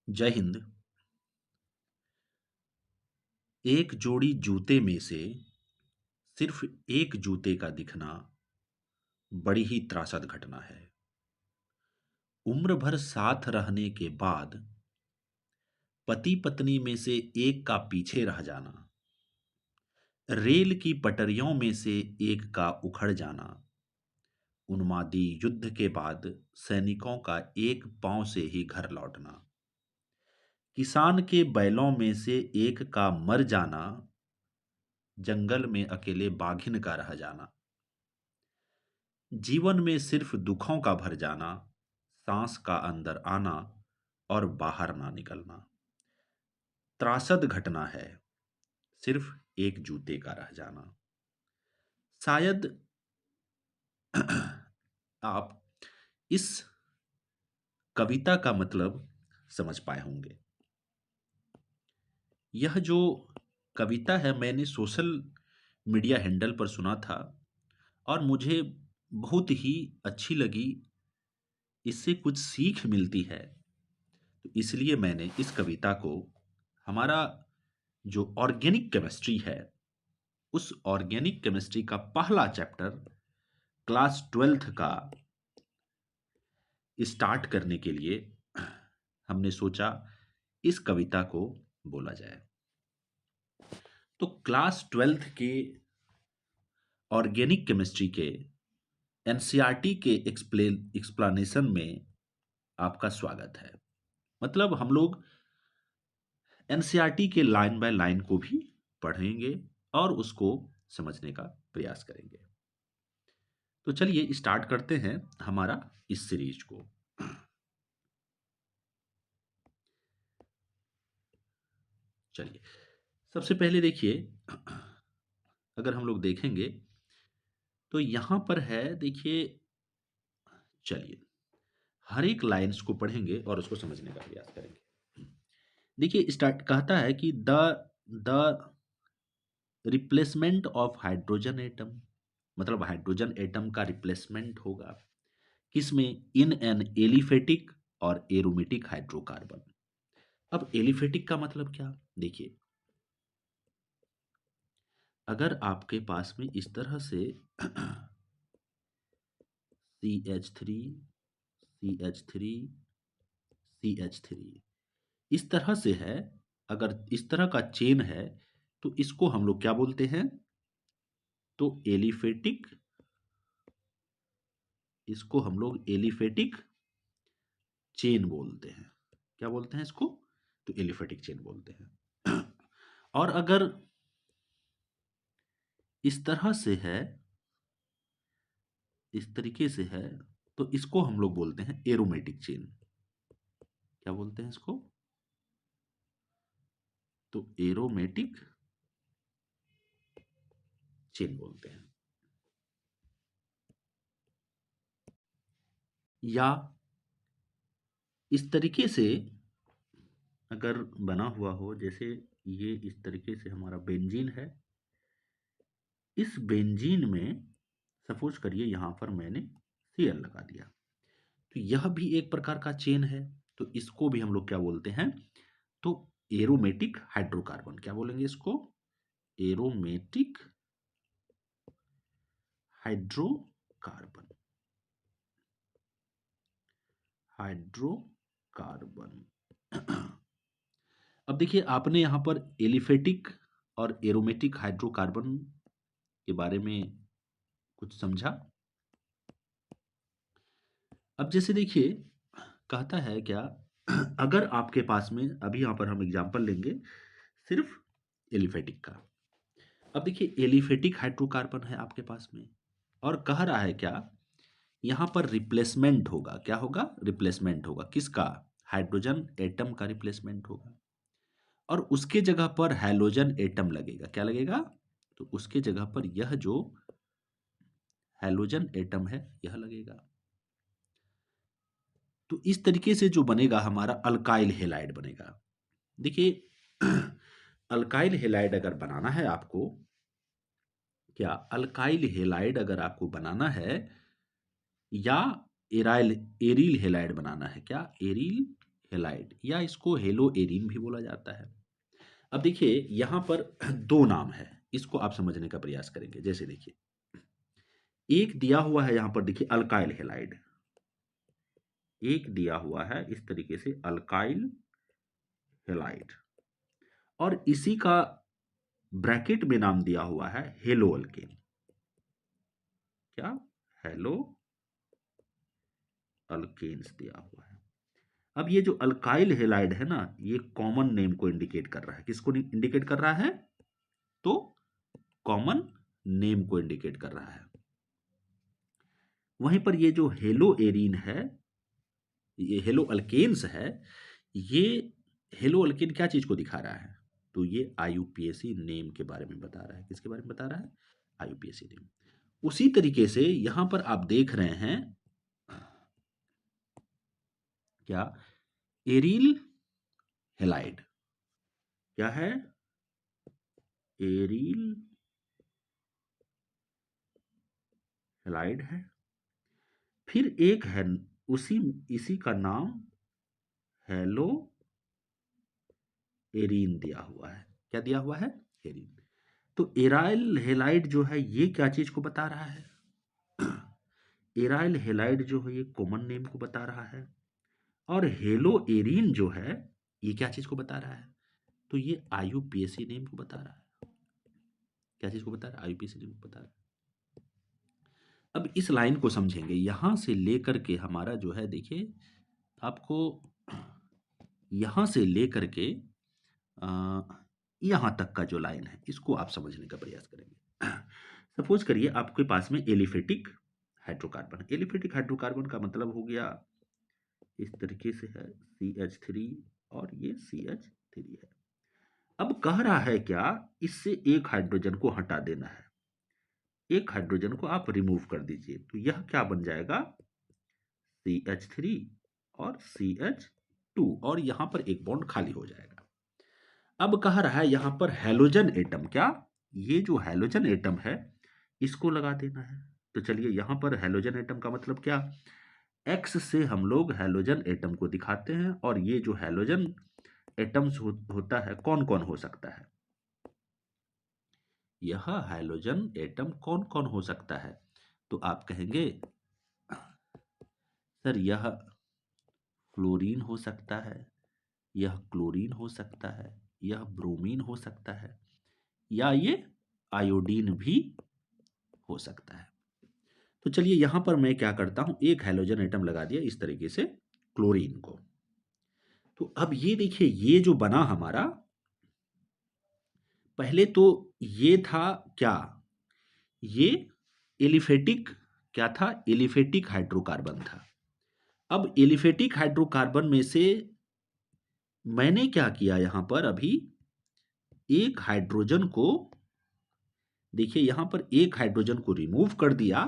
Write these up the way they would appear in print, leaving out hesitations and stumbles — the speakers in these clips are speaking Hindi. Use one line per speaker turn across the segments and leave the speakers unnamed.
जय हिंद। एक जोड़ी जूते में से सिर्फ एक जूते का दिखना बड़ी ही त्रासद घटना है। उम्र भर साथ रहने के बाद पति पत्नी में से एक का पीछे रह जाना, रेल की पटरियों में से एक का उखड़ जाना, उन्मादी युद्ध के बाद सैनिकों का एक पांव से ही घर लौटना, किसान के बैलों में से एक का मर जाना, जंगल में अकेले बाघिन का रह जाना, जीवन में सिर्फ दुखों का भर जाना, सांस का अंदर आना और बाहर ना निकलना त्रासद घटना है। सिर्फ एक जूते का रह जाना। शायद आप इस कविता का मतलब समझ पाए होंगे। यह जो कविता है मैंने सोशल मीडिया हैंडल पर सुना था और मुझे बहुत ही अच्छी लगी। इससे कुछ सीख मिलती है, तो इसलिए मैंने इस कविता को हमारा जो ऑर्गेनिक केमिस्ट्री है उस ऑर्गेनिक केमिस्ट्री का पहला चैप्टर क्लास 12th का स्टार्ट करने के लिए हमने सोचा इस कविता को बोला जाए। तो क्लास 12th के ऑर्गेनिक केमिस्ट्री के एनसीईआरटी के एक्सप्लेनेशन में आपका स्वागत है। मतलब हम लोग एनसीईआरटी के लाइन बाय लाइन को भी पढ़ेंगे और उसको समझने का प्रयास करेंगे। तो चलिए स्टार्ट करते हैं हमारा इस सीरीज को। चलिए सबसे पहले देखिए, अगर हम लोग देखेंगे तो यहां पर है, देखिए चलिए हर एक लाइंस को पढ़ेंगे और उसको समझने का प्रयास करेंगे। देखिए स्टार्ट कहता है कि the replacement of hydrogen atom, मतलब हाइड्रोजन एटम का रिप्लेसमेंट होगा किसमें? इन एन एलिफेटिक और एरोमेटिक हाइड्रोकार्बन। अब एलिफेटिक का मतलब क्या? देखिए अगर आपके पास में इस तरह से CH3 CH3 CH3 इस तरह से है, अगर इस तरह का चेन है तो इसको हम लोग क्या बोलते हैं? तो एलिफेटिक, इसको हम लोग एलिफेटिक चेन बोलते हैं। क्या बोलते हैं इसको? तो एलिफेटिक चेन बोलते हैं। और अगर इस तरह से है, इस तरीके से है, तो इसको हम लोग बोलते हैं एरोमेटिक चेन। क्या बोलते हैं इसको? तो एरोमेटिक चेन बोलते हैं। या इस तरीके से अगर बना हुआ हो, जैसे ये इस तरीके से हमारा बेंजीन है, इस बेंजीन में सपोज करिए यहां पर मैंने Cl लगा दिया, तो यह भी एक प्रकार का चेन है, तो इसको भी हम लोग क्या बोलते हैं? तो एरोमेटिक हाइड्रोकार्बन। क्या बोलेंगे इसको? Aromatic hydrocarbon. हाइड्रोकार्बन। अब देखिए आपने यहां पर एलिफेटिक और एरोमेटिक हाइड्रोकार्बन के बारे में कुछ समझा। अब जैसे देखिए कहता है क्या, अगर आपके पास में, अभी यहां पर हम एग्जांपल लेंगे सिर्फ एलिफेटिक का। अब देखिए एलिफेटिक हाइड्रोकार्बन है आपके पास में और कह रहा है क्या, यहां पर रिप्लेसमेंट होगा। क्या होगा? रिप्लेसमेंट होगा किसका? हाइड्रोजन एटम का रिप्लेसमेंट होगा और उसके जगह पर हैलोजन एटम लगेगा। क्या लगेगा? तो उसके जगह पर यह जो हैलोजन एटम है यह लगेगा। तो इस तरीके से जो बनेगा हमारा अल्काइल हेलाइड बनेगा। देखिए अल्काइल हेलाइड अगर बनाना है आपको, क्या अल्काइल हेलाइड अगर आपको बनाना है या एराइल एरिल हेलाइड बनाना है, क्या एरिल हेलाइड या इसको हेलो एरिन भी बोला जाता है। अब देखिए यहाँ पर दो नाम है, इसको आप समझने का प्रयास करेंगे। जैसे देखिए एक दिया हुआ है यहाँ पर, देखिए अल्काइल हेलाइड, एक दिया हुआ है इस तरीके से अल्काइल हेलाइड, और इसी का ब्रैकेट में नाम दिया हुआ है हेलो अल्केन। क्या? हेलो अल्केन्स दिया हुआ है। अब ये जो अल्काइल हेलाइड है ना, ये कॉमन नेम को इंडिकेट कर रहा है। किसको इंडिकेट कर रहा है? तो कॉमन नेम को इंडिकेट कर रहा है। वहीं पर ये जो हेलो एरीन है, ये हेलो अल्केन्स है, ये हेलो अल्केन क्या चीज को दिखा रहा है? तो ये आईयूपीएसी नेम के बारे में बता रहा है। किसके बारे में बता रहा है? IUPAC name. उसी तरीके से यहां पर आप देख रहे हैं क्या? Aryl halide. क्या है? एरिल हेलाइड है। फिर एक है उसी इसी का नाम हेलो एरीन दिया हुआ है। क्या दिया हुआ है? एरीन। तो एराइल हेलाइड जो है ये क्या चीज को बता रहा है? एराइल हेलाइड जो है ये कॉमन नेम को बता रहा है, और हेलो एरीन जो है ये क्या चीज को बता रहा है? तो ये आईयूपीएसी नेम को बता रहा है। क्या चीज को बता रहा है? आईयूपीएसी नेम को बता रहा है। अब इस लाइन को समझेंगे, यहां से लेकर के हमारा जो है, देखिए आपको यहां से लेकर के यहां तक का जो लाइन है इसको आप समझने का प्रयास करेंगे। सपोज करिए आपके पास में एलिफेटिक हाइड्रोकार्बन। एलिफेटिक हाइड्रोकार्बन का मतलब हो गया इस तरीके से है CH3 और ये CH3 है। अब कह रहा है क्या? इससे एक हाइड्रोजन को हटा देना है, एक हाइड्रोजन को आप रिमूव कर दीजिए, तो यह क्या बन जाएगा? CH3 और CH2, और यहां पर एक बॉन्ड खाली हो जाएगा। अब कह रहा है यहां पर हैलोजन एटम। क्या? ये जो हैलोजन एटम है इसको लगा देना है। तो चलिए यहां पर हैलोजन एटम का मतलब क्या? एक्स से हम लोग हैलोजन एटम को दिखाते हैं, और ये जो हैलोजन एटम्स होता है कौन कौन हो सकता है? यह हैलोजन एटम कौन कौन हो सकता है? तो आप कहेंगे सर यह फ्लोरीन हो सकता है, यह क्लोरीन हो सकता है, यह ब्रोमीन हो सकता है, या ये आयोडीन भी हो सकता है। तो चलिए यहां पर मैं क्या करता हूं, एक हैलोजन एटम लगा दिया इस तरीके से क्लोरीन को। तो अब ये देखिए ये जो बना हमारा, पहले तो ये था क्या? ये एलिफेटिक, क्या था? एलिफेटिक हाइड्रोकार्बन था। अब एलिफेटिक हाइड्रोकार्बन में से मैंने क्या किया यहां पर, अभी एक हाइड्रोजन को, देखिए यहां पर एक हाइड्रोजन को रिमूव कर दिया,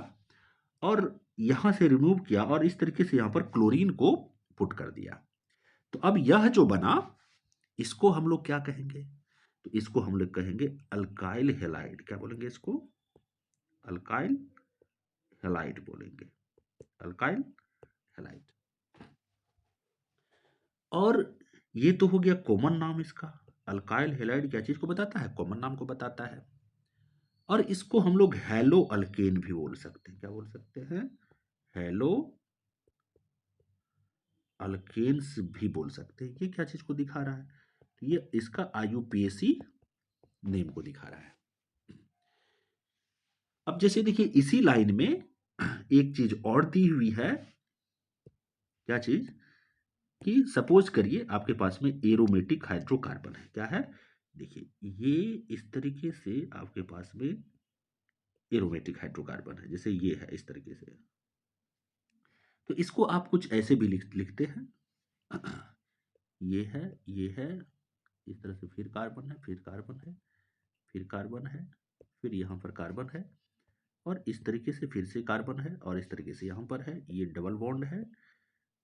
और यहां से रिमूव किया और इस तरीके से यहां पर क्लोरीन को पुट कर दिया। तो अब यह जो बना इसको हम लोग क्या कहेंगे? तो इसको हम लोग कहेंगे अल्काइल हेलाइड। क्या बोलेंगे इसको? अल्काइल हेलाइड बोलेंगे। Alkyl halide. और ये तो हो गया कॉमन नाम इसका। अल्काइल हेलाइड क्या चीज को बताता है? कॉमन नाम को बताता है। और इसको हम लोग हेलो अल्केन भी बोल सकते हैं। क्या बोल सकते हैं? हेलो अल्केन्स भी बोल सकते हैं। ये क्या चीज को दिखा रहा है? तो ये इसका आईयूपीएसी नेम को दिखा रहा है। अब जैसे देखिए इसी लाइन में एक चीज और दी हुई है। क्या चीज? कि सपोज करिए आपके पास में एरोमेटिक हाइड्रोकार्बन है। क्या है? देखिए ये इस तरीके से आपके पास में एरोमेटिक हाइड्रोकार्बन है, जैसे ये है इस तरीके से। तो इसको आप कुछ ऐसे भी लिखते हैं ये है, ये है, इस तरह से फिर कार्बन है, फिर कार्बन है, फिर कार्बन है, फिर यहाँ पर कार्बन है, और इस तरीके से फिर से कार्बन है, और इस तरीके से यहाँ पर है, ये डबल बॉन्ड है,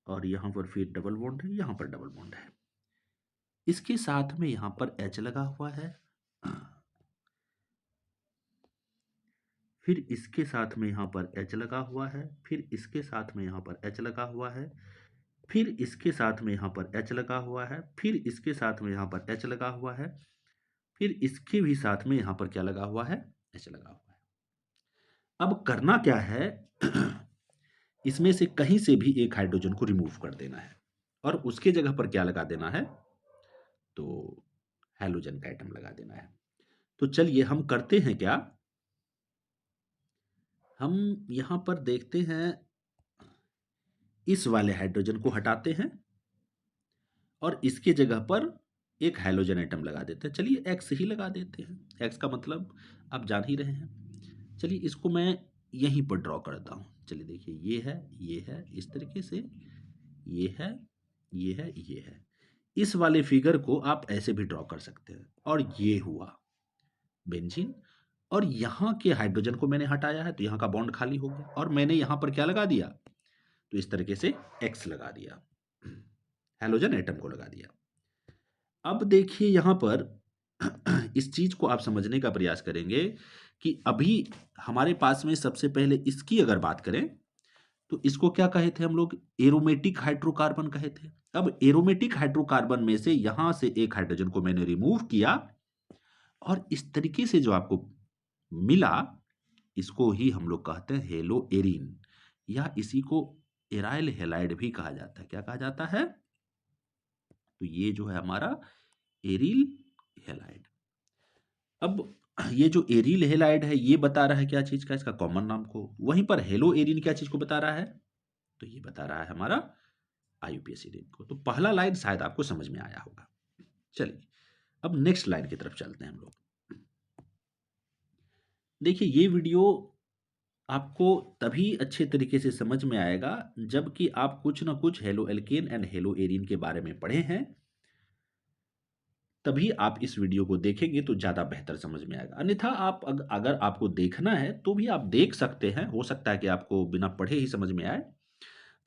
और यहाँ पर फिर डबल बॉन्ड है, यहाँ पर डबल बॉन्ड है। इसके साथ में यहाँ पर H लगा हुआ है, फिर इसके साथ में यहाँ पर H लगा हुआ है, फिर इसके साथ में यहाँ पर H लगा हुआ है, फिर इसके साथ में यहाँ पर H लगा हुआ है, फिर इसके साथ में यहाँ पर H लगा हुआ है, फिर इसके भी साथ में यहाँ पर क्या लगा हुआ है, H लगा हुआ है। अब करना क्या है, इसमें से कहीं से भी एक हाइड्रोजन को रिमूव कर देना है और उसके जगह पर क्या लगा देना है, तो हैलोजन का एटम लगा देना है। तो चलिए हम करते हैं क्या, हम यहां पर देखते हैं, इस वाले हाइड्रोजन को हटाते हैं और इसके जगह पर एक हैलोजन एटम लगा देते हैं। चलिए एक्स ही लगा देते हैं, एक्स का मतलब आप जान ही रहे हैं। चलिए इसको मैं यहीं पर ड्रॉ करता हूं। चलिए देखिए, ये है इस तरीके से, ये है, ये है, ये है। इस वाले फिगर को आप ऐसे भी ड्रॉ कर सकते हैं और ये हुआ बेंजीन। और यहां के हाइड्रोजन को मैंने हटाया है तो यहां का बॉन्ड खाली हो गया और मैंने यहां पर क्या लगा दिया, तो इस तरीके से एक्स लगा दिया, हैलोजन एटम को लगा दिया। अब देखिए यहां पर इस चीज को आप समझने का प्रयास करेंगे कि अभी हमारे पास में सबसे पहले इसकी अगर बात करें तो इसको क्या कहे थे हम लोग, एरोमेटिक हाइड्रोकार्बन कहे थे। अब एरोमेटिक हाइड्रोकार्बन में से यहां से एक हाइड्रोजन को मैंने रिमूव किया और इस तरीके से जो आपको मिला, इसको ही हम लोग कहते हैं हेलो एरीन, या इसी को एराइल हेलाइड भी कहा जाता है। क्या कहा जाता है, तो ये जो है हमारा एरिल हेलाइड। अब ये जो एरिल हेलाइड है ये बता रहा है क्या चीज का, इसका कॉमन नाम को। वहीं पर हेलो एरिन क्या चीज को बता रहा है, तो ये बता रहा है हमारा आईयूपीएसी रेट को। तो पहला लाइन शायद आपको समझ में आया होगा। चलिए अब नेक्स्ट लाइन की तरफ चलते हैं हम लोग। देखिए ये वीडियो आपको तभी अच्छे तरीके से समझ में आएगा जबकि आप कुछ ना कुछ halo alkane and hello Erin के बारे में पढ़े हैं, तभी आप इस वीडियो को देखेंगे तो ज़्यादा बेहतर समझ में आएगा। अन्यथा आप अगर आपको देखना है तो भी आप देख सकते हैं, हो सकता है कि आपको बिना पढ़े ही समझ में आए।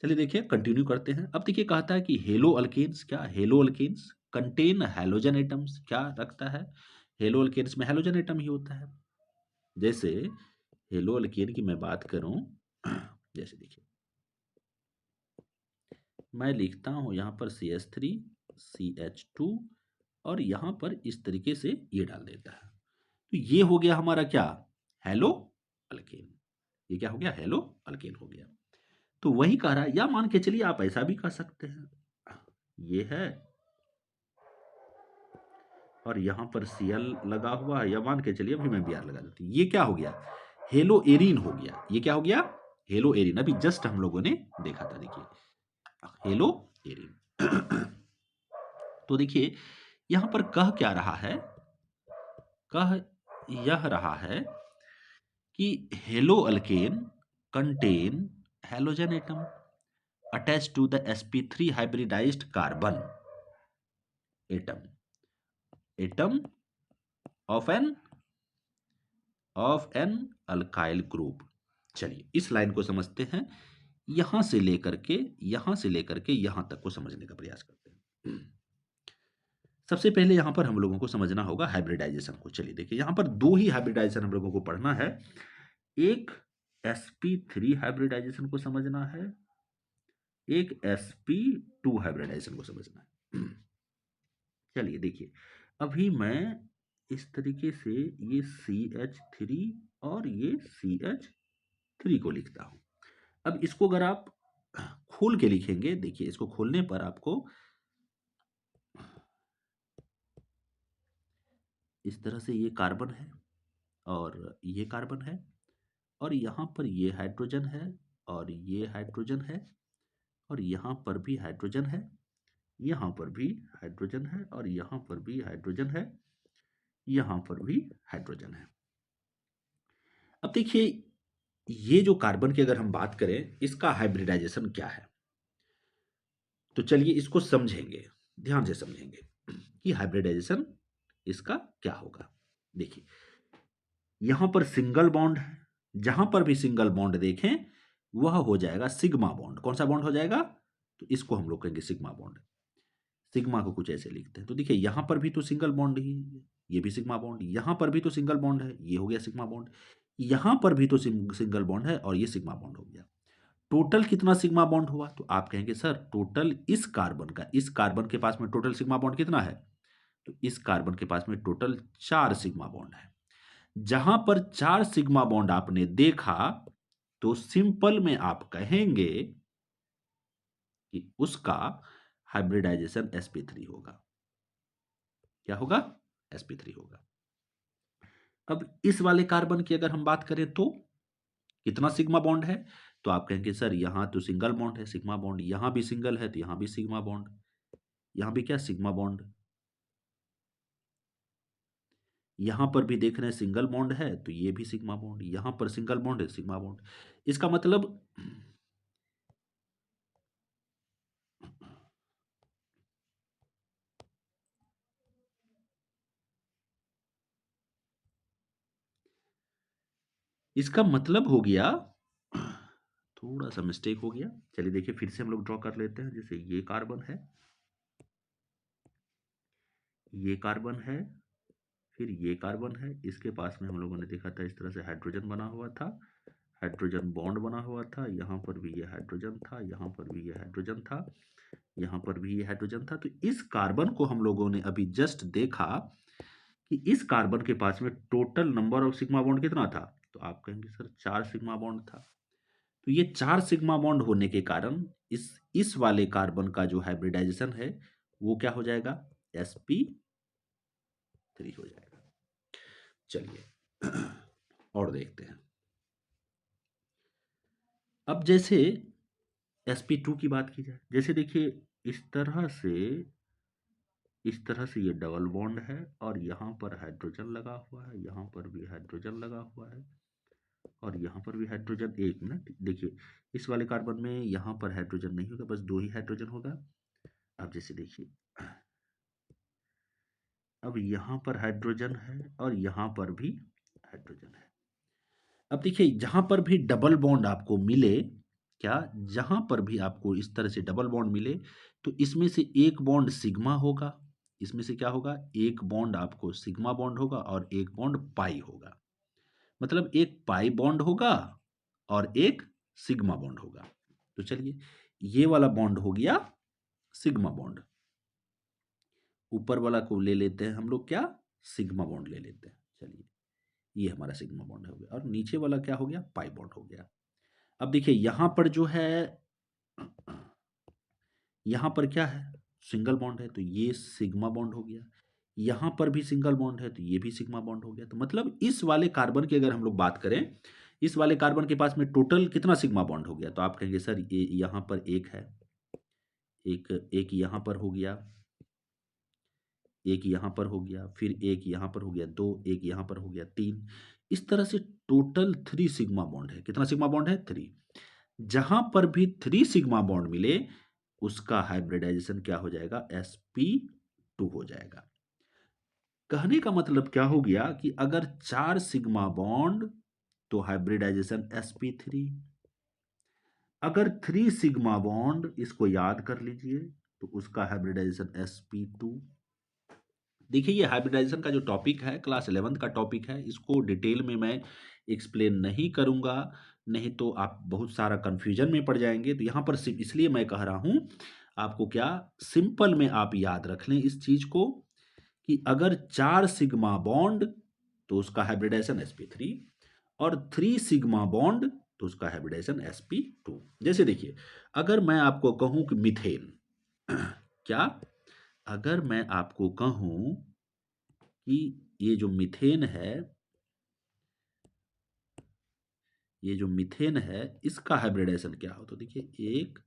चलिए देखिए कंटिन्यू करते हैं। अब देखिए कहता है कि हेलो अल्केन्स, क्या haloalkanes contain halogen atoms, क्या रखता है, हेलो अल्केन्स में हैलोजन एटम ही होता है। जैसे हेलो अल्केन की मैं बात करूं, जैसे देखिए मैं लिखता हूं यहां पर CH3 CH2 और यहां पर इस तरीके से ये डाल देता है, तो ये हो गया हमारा क्या, हेलो अल्केन। ये क्या हो गया, हेलो अल्केन हो गया। तो वही कह रहा है, या मान के चलिए आप ऐसा भी कर सकते हैं, ये है और यहां पर Cl लगा हुआ है, या मान के चलिए अभी मैं Br लगा देती हूँ, ये क्या हो गया, हेलो एरीन हो गया। ये क्या हो गया, हेलो एरीन। अभी जस्ट हम लोगों ने देखा था, देखिए हेलो एरीन। तो देखिए यहां पर कह क्या रहा है, कह यह रहा है कि hello alkane contain halogen atom attached to the sp3 hybridized carbon atom of an alkyl group। चलिए इस लाइन को समझते हैं, यहां से लेकर के यहां तक को समझने का प्रयास करते हैं। सबसे पहले यहां पर हम लोगों को समझना होगा हाइब्रिडाइजेशन को। चलिए देखिए यहां पर दो ही हाइब्रिडाइजेशन हम लोगों को पढ़ना है, एक sp3 हाइब्रिडाइजेशन को समझना है, एक sp2 हाइब्रिडाइजेशन को समझना है। चलिए देखिए अभी मैं इस तरीके से ये CH3 और ये CH3 को लिखता हूं। अब इसको अगर आप खोल के लिखेंगे, देखिए इसको खोलने पर आपको इस तरह से ये कार्बन है और ये कार्बन है और यहां पर ये हाइड्रोजन है और ये हाइड्रोजन है और यहां पर भी हाइड्रोजन है, यहां पर भी हाइड्रोजन है और यहां पर भी हाइड्रोजन है, यहां पर भी हाइड्रोजन है। अब देखिए ये जो कार्बन की अगर हम बात करें, इसका हाइब्रिडाइजेशन क्या है, तो चलिए इसको समझेंगे, ध्यान से समझेंगे कि हाइब्रिडाइजेशन इसका क्या होगा। देखिए यहां पर सिंगल बॉन्ड है, जहां पर भी सिंगल बॉन्ड देखें वह हो जाएगा सिग्मा बॉन्ड। कौन सा बॉन्ड हो जाएगा, तो इसको हम लोग कहेंगे सिग्मा बॉन्ड। सिग्मा को कुछ ऐसे लिखते हैं, तो देखिए यहां पर भी तो सिंगल बॉन्ड ही है, ये भी सिग्मा बॉन्ड, यहां पर भी तो सिंगल बॉन्ड है, ये हो गया सिग्मा बॉन्ड, यहां पर भी तो सिंगल बॉन्ड है और ये सिग्मा बॉन्ड हो गया। टोटल कितना सिग्मा बॉन्ड हुआ? तो आप कहेंगे सर टोटल इस कार्बन के पास में टोटल सिग्मा बॉन्ड कितना है? तो इस कार्बन के पास में टोटल 4 सिग्मा बॉन्ड है। जहां पर 4 सिग्मा बॉन्ड आपने देखा, तो सिंपल में आप कहेंगे कि उसका हाइब्रिडाइजेशन sp3 होगा। क्या होगा? sp3 होगा। अब इस वाले कार्बन की अगर हम बात करें तो कितना सिग्मा बॉन्ड है? तो आप कहेंगे सर यहां तो सिंगल बॉन्ड है, सिग्मा बॉन्ड, यहां भी सिंगल है तो यहां भी सिग्मा बॉन्ड, यहां भी क्या सिग्मा बॉन्ड, यहां पर भी देख रहे हैं सिंगल बॉन्ड है तो ये भी सिग्मा बॉन्ड, यहां पर सिंगल बॉन्ड है सिग्मा बॉन्ड। इसका मतलब इसका मतलब हो गया, थोड़ा सा मिस्टेक हो गया, चलिए देखिए फिर से हम लोग ड्रॉ कर लेते हैं। जैसे ये कार्बन है, ये कार्बन है, फिर ये कार्बन है, इसके पास में हम लोगों ने देखा था इस तरह से हाइड्रोजन बना हुआ था, हाइड्रोजन बॉन्ड बना हुआ था, यहाँ पर भी ये हाइड्रोजन था, यहाँ पर भी ये हाइड्रोजन था, यहाँ पर भी ये हाइड्रोजन था। तो इस कार्बन को हम लोगों ने अभी जस्ट देखा कि इस कार्बन के पास में total number of sigma bond कितना था? तो आप कहेंगे सर 4 सिग्मा बॉन्ड था। तो ये 4 सिग्मा बॉन्ड होने के कारण इस वाले कार्बन का जो हाइब्रिडाइजेशन है वो क्या हो जाएगा? sp3 हो जाएगा। चलिए और देखते हैं। अब जैसे sp2 की बात की जाए, जैसे देखिए इस तरह से ये डबल बॉन्ड है और यहाँ पर हाइड्रोजन लगा हुआ है, यहाँ पर भी हाइड्रोजन लगा हुआ है और यहाँ पर भी हाइड्रोजन। एक मिनट देखिए, इस वाले कार्बन में यहाँ पर हाइड्रोजन नहीं होगा, बस 2 ही हाइड्रोजन होगा। अब जैसे देखिए, अब यहाँ पर हाइड्रोजन है और यहाँ पर भी हाइड्रोजन है। अब देखिए जहां पर भी डबल बॉन्ड आपको मिले, क्या जहां पर भी आपको इस तरह से डबल बॉन्ड मिले, तो इसमें से एक बॉन्ड सिग्मा होगा, इसमें से क्या होगा? एक बॉन्ड आपको सिग्मा बॉन्ड होगा और एक बॉन्ड पाई होगा। मतलब एक पाई बॉन्ड होगा और एक सिग्मा बॉन्ड होगा। तो चलिए ये वाला बॉन्ड हो गया सिग्मा बॉन्ड, ऊपर वाला को ले लेते हैं हम लोग क्या? सिग्मा बॉन्ड ले लेते हैं। चलिए ये हमारा सिग्मा बॉन्ड हो गया और नीचे वाला क्या हो गया? पाई बॉन्ड हो गया। अब देखिए यहां पर जो है, यहां पर क्या है? सिंगल बॉन्ड है तो ये सिग्मा बॉन्ड हो गया, यहां पर भी सिंगल बॉन्ड है तो ये भी सिग्मा बॉन्ड हो गया। तो मतलब इस वाले कार्बन की अगर हम लोग बात करें, इस वाले कार्बन के पास में टोटल कितना सिग्मा बॉन्ड हो गया? तो आप कहेंगे सर ये यहां पर एक है, एक एक यहां पर हो गया, एक यहां पर हो गया, फिर एक यहां पर हो गया, दो, एक यहां पर हो गया, तीन। इस तरह से टोटल 3 सिग्मा बॉन्ड है। कितना सिग्मा बॉन्ड है? 3। जहां पर भी 3 सिग्मा बॉन्ड मिले उसका हाइब्रिडाइजेशन क्या हो जाएगा? sp2 हो जाएगा। कहने का मतलब क्या हो गया कि अगर 4 सिग्मा बॉन्ड तो हाइब्रिडाइजेशन sp3, अगर 3 सिग्मा बॉन्ड, इसको याद कर लीजिए, तो उसका हाइब्रिडाइजेशन sp2। देखिए ये हाइब्रिडाइजेशन का जो टॉपिक है क्लास 11th का टॉपिक है, इसको डिटेल में मैं एक्सप्लेन नहीं करूंगा, नहीं तो आप बहुत सारा कंफ्यूजन में पड़ जाएंगे। तो यहाँ पर सिर्फ इसलिए मैं कह रहा हूँ आपको, क्या सिंपल में आप याद रख लें इस चीज को कि अगर 4 सिग्मा बॉन्ड तो उसका हाइब्रिडाइजेशन sp3 और 3 सिग्मा बॉन्ड तो उसका हाइब्रिडाइजेशन sp2। जैसे देखिए अगर मैं आपको कहूं कि मीथेन, क्या अगर मैं आपको कहूं कि ये जो मीथेन है, ये जो मीथेन है इसका हाइब्रिडाइजेशन क्या हो? तो देखिए 1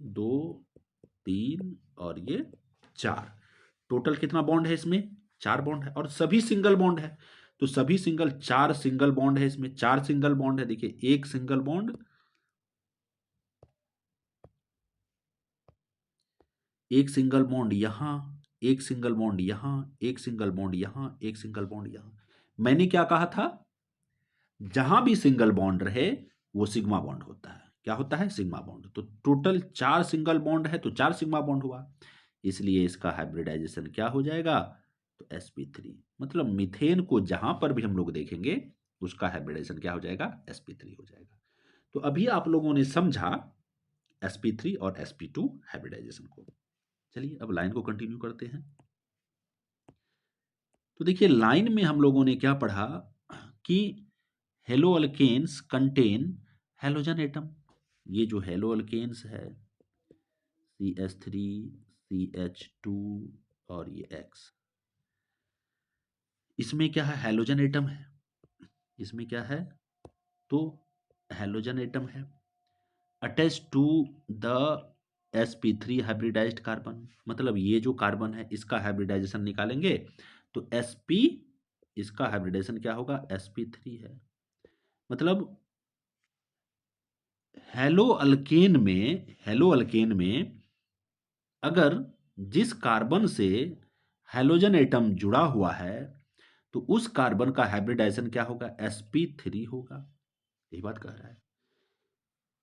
2 3 और ये 4, टोटल कितना बॉन्ड है इसमें? 4 बॉन्ड है और सभी सिंगल बॉन्ड है। तो सभी सिंगल, 4 सिंगल बॉन्ड है इसमें, 4 सिंगल बॉन्ड है। देखिए एक सिंगल बॉन्ड, एक सिंगल बॉन्ड यहां, एक सिंगल बॉन्ड यहां, एक सिंगल बॉन्ड यहां, एक सिंगल बॉन्ड यहां। मैंने क्या कहा था? जहां भी सिंगल बॉन्ड रहे वो सिग्मा बॉन्ड होता है। क्या होता है? Sigma bond. तो टोटल 4 सिंगल बॉन्ड है तो 4 सिग्मा बॉन्ड हुआ, इसलिए इसका हाइब्रिडाइजेशन क्या हो जाएगा? तो sp3। मतलब मीथेन को जहां पर भी हम लोग देखेंगे उसका हाइब्रिडाइजेशन क्या हो जाएगा? sp3 हो जाएगा। तो अभी आप लोगों ने समझा sp3 और sp2 हाइब्रिडाइजेशन को। चलिए अब लाइन को कंटिन्यू करते हैं। तो देखिए लाइन में हम लोगों ने क्या पढ़ा कि haloalkanes contain halogen atom. ये जो हेलो अल्केन्स है CH3 CH2 और ये X, इसमें क्या है, हैलोजन एटम है। इसमें क्या है, तो हैलोजन एटम है attach to the sp3 hybridized carbon. मतलब ये जो कार्बन है इसका हाइब्रिडाइजेशन निकालेंगे तो sp, इसका हाइब्रिडाइजेशन क्या होगा, sp3 है। मतलब हेलो अल्केन में अगर जिस कार्बन से हैलोजन एटम जुड़ा हुआ है तो उस कार्बन का हाइब्रिडाइजेशन क्या होगा, sp3 होगा। यही बात कह रहा है।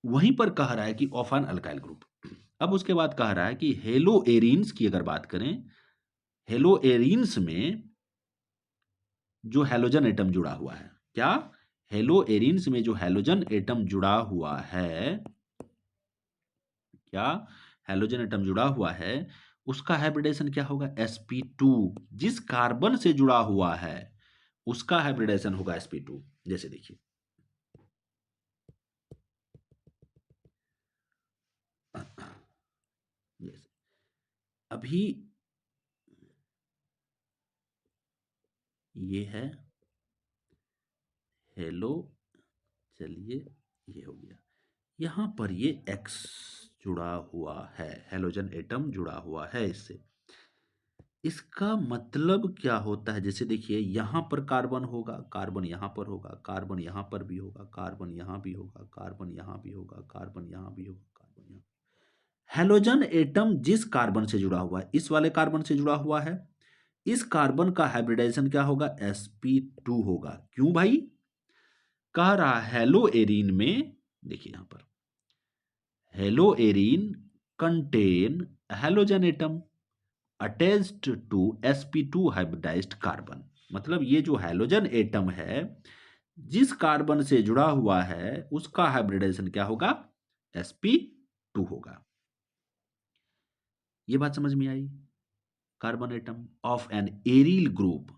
वहीं पर कह रहा है कि ऑफ एन अल्काइल ग्रुप। अब उसके बाद कह रहा है कि हेलो एरीन्स की अगर बात करें, हेलो एरीन्स में जो हैलोजन एटम जुड़ा हुआ है, क्या, हेलो एरीन्स में जो हैलोजन एटम जुड़ा हुआ है, क्या हैलोजन एटम जुड़ा हुआ है, उसका हाइब्रिडेशन क्या होगा, sp2। जिस कार्बन से जुड़ा हुआ है उसका हाइब्रिडेशन होगा sp2। जैसे देखिए जैसे अभी ये है हेलो, चलिए ये हो गया, यहां पर ये X जुड़ा हुआ है, हैलोजन एटम जुड़ा हुआ है इससे। इसका मतलब क्या होता है, जैसे देखिए यहां पर कार्बन होगा, कार्बन यहां पर होगा, कार्बन यहां पर भी होगा, कार्बन यहां भी होगा, कार्बन यहां भी होगा, कार्बन यहां भी होगा, कार्बन यहां। हैलोजन एटम जिस कार्बन से जुड़ा हुआ है, इस वाले कार्बन से जुड़ा हुआ है, इस कार्बन का हाइब्रिडाइजेशन क्या होगा, sp2 होगा। क्यों भाई, कह रहा हेलो एरीन में, देखिए यहां पर haloarene contain halogen atom attached to sp2 hybridized carbon. मतलब ये जो हैलोजन एटम है जिस कार्बन से जुड़ा हुआ है उसका हाइब्रिडाइजेशन क्या होगा, sp2 होगा। ये बात समझ में आई। Carbon atom of an aryl group,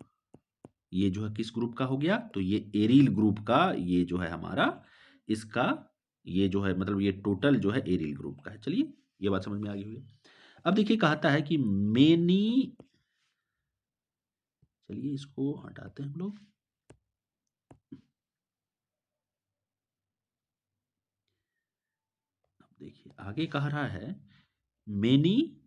ये जो है किस ग्रुप का हो गया, तो ये एरिल ग्रुप का, ये जो है हमारा इसका, ये जो है मतलब ये टोटल जो है एरिल ग्रुप का है। चलिए ये बात समझ में आ गई हुई है। अब देखिए कहता है कि मेनी, चलिए इसको हटाते हैं हम लोग। अब देखिए आगे कह रहा है many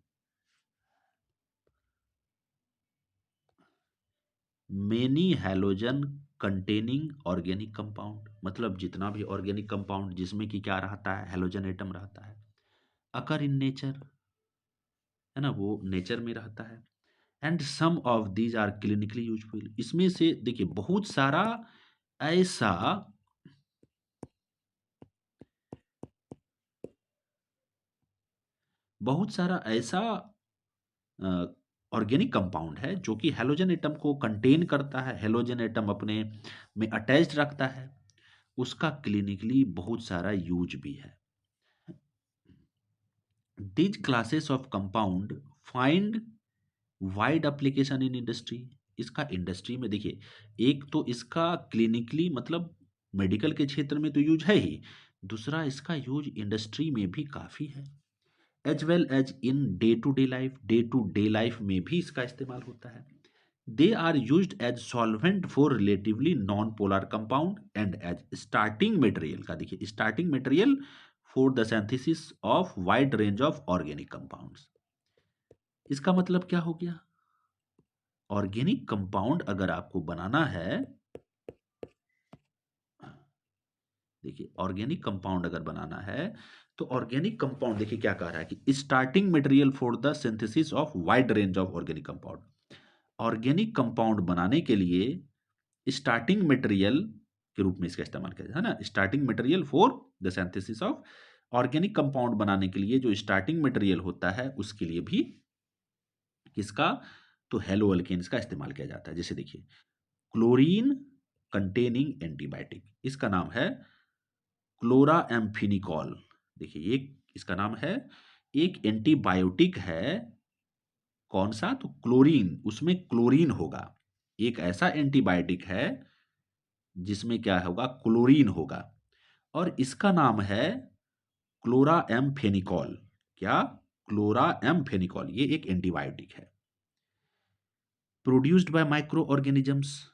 many halogen containing organic compound. मतलब जितना भी ऑर्गेनिक कंपाउंड जिसमें कि क्या रहता है, हैलोजन एटम रहता है, अकर इन नेचर, है ना, वो नेचर में रहता है। And some of these are clinically useful. इसमें से देखिए ऐसा बहुत सारा ऐसा ऑर्गेनिक कंपाउंड है जो कि हैलोजन एटम को कंटेन करता है, हैलोजन एटम अपने में अटैच्ड रखता है, उसका क्लिनिकली बहुत सारा यूज भी है। These classes of compound find wide application in industry। इसका इंडस्ट्री में देखिए, एक तो इसका क्लिनिकली मतलब मेडिकल के क्षेत्र में तो यूज है ही, दूसरा इसका यूज इंडस्ट्री में भी काफ़ी है, as well as in day to day life में भी इसका इस्तेमाल होता है। They are used as solvent for relatively non polar compound and as starting material का, देखिए starting material for the synthesis of wide range of organic compounds. इसका मतलब क्या हो गया, ऑर्गेनिक कंपाउंड अगर आपको बनाना है, देखिए ऑर्गेनिक कंपाउंड अगर बनाना है तो ऑर्गेनिक कंपाउंड देखिए क्या कह रहा है कि starting material for the synthesis of wide range of organic compound. Organic compound बनाने के लिए स्टार्टिंग मटेरियल के रूप में इसका इस्तेमाल किया जाता है ना, starting material for the synthesis of, organic compound बनाने के लिए जो स्टार्टिंग मटेरियल होता है उसके लिए भी किसका, तो हेलो अल्केन्स का इस्तेमाल किया जाता है। जैसे देखिए क्लोरीन कंटेनिंग एंटीबायोटिक, इसका नाम है क्लोराएम्फेनिकॉल। देखिए एक इसका नाम है, एक एंटीबायोटिक है। कौन सा? तो क्लोरीन, उसमें क्लोरीन होगा। एक ऐसा एंटीबायोटिक है जिसमें क्या होगा? क्लोरीन होगा। और इसका नाम है क्लोराएम्फेनिकॉल। क्या? क्लोराएम्फेनिकॉल। ये एक एंटीबायोटिक है। Produced by micro organisms,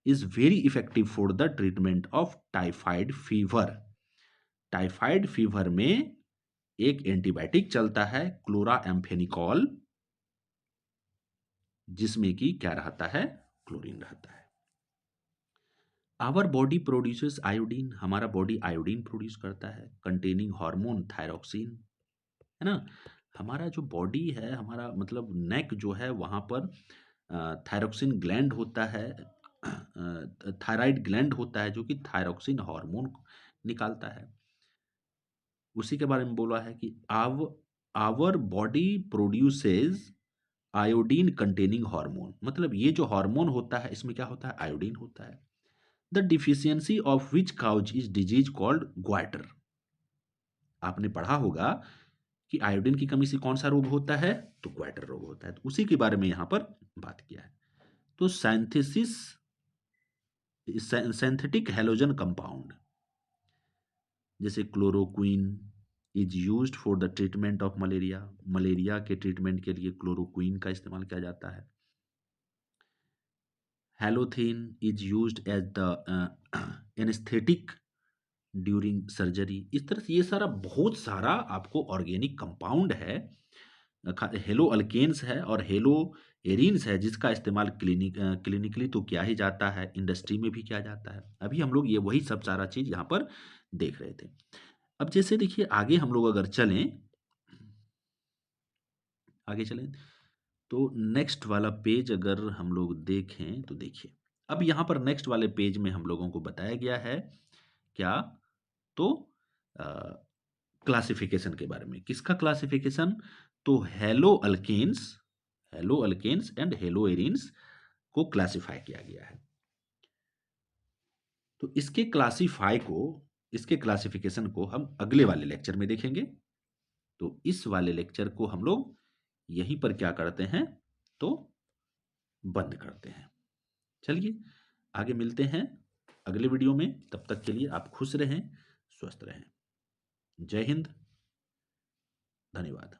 is very effective for the treatment of typhoid fever. Typhoid fever में एक एंटीबायोटिक चलता है क्लोराएम्फेनिकॉल, जिसमें कि क्या रहता है? क्लोरीन रहता है। आवर बॉडी प्रोड्यूसेस आयोडीन, हमारा बॉडी आयोडीन प्रोड्यूस करता है, कंटेनिंग हार्मोन थायरोक्सिन, है ना। हमारा जो बॉडी है, हमारा मतलब नेक जो है, वहाँ पर थायरोक्सिन ग्लैंड होता है, थायराइड ग्लैंड होता है, जो कि थायरोक्सिन हार्मोन निकालता है। उसी के बारे में बोला है कि our body produces iodine containing hormone, मतलब ये जो हार्मोन होता है, इसमें क्या होता है? आयोडीन होता है। The deficiency of which causes is disease called goitre. आपने पढ़ा होगा कि आयोडीन की कमी से कौन सा रोग होता है? तो ग्वाइटर रोग होता है। तो उसी के बारे में यहां पर बात किया है। तो साइंथेसिस, सिंथेटिक हेलोजन कंपाउंड, जैसे chloroquine is used for the treatment of malaria. Malaria के ट्रीटमेंट के लिए क्लोरोक्वीन का इस्तेमाल किया जाता है। Halothane is used as the anaesthetic during surgery. इस तरह से ये सारा बहुत सारा आपको ऑर्गेनिक कंपाउंड है। हेलो अल्केन्स है और हेलो एरिन्स है, जिसका इस्तेमाल क्लिनिकली तो किया ही जाता है, इंडस्ट्री में भी किया जाता है। अभी हम लोग ये वही सब सारा चीज यहाँ पर देख रहे थे। अब जैसे देखिए आगे हम लोग अगर चलें, आगे चलें, तो नेक्स्ट वाला पेज अगर हम लोग देखें तो देखिए, अब यहाँ पर नेक्स्ट वाले पेज में हम लोगों को बताया गया है क्या? तो क्लासिफिकेशन के बारे में। किसका क्लासिफिकेशन? तो haloalkanes and haloarenes को क्लासिफाई किया गया है। तो इसके क्लासिफिकेशन को हम अगले वाले लेक्चर में देखेंगे। तो इस वाले लेक्चर को हम लोग यहीं पर क्या करते हैं? तो बंद करते हैं। चलिए आगे मिलते हैं अगले वीडियो में। तब तक के लिए आप खुश रहें, स्वस्थ रहें। जय हिंद, धन्यवाद।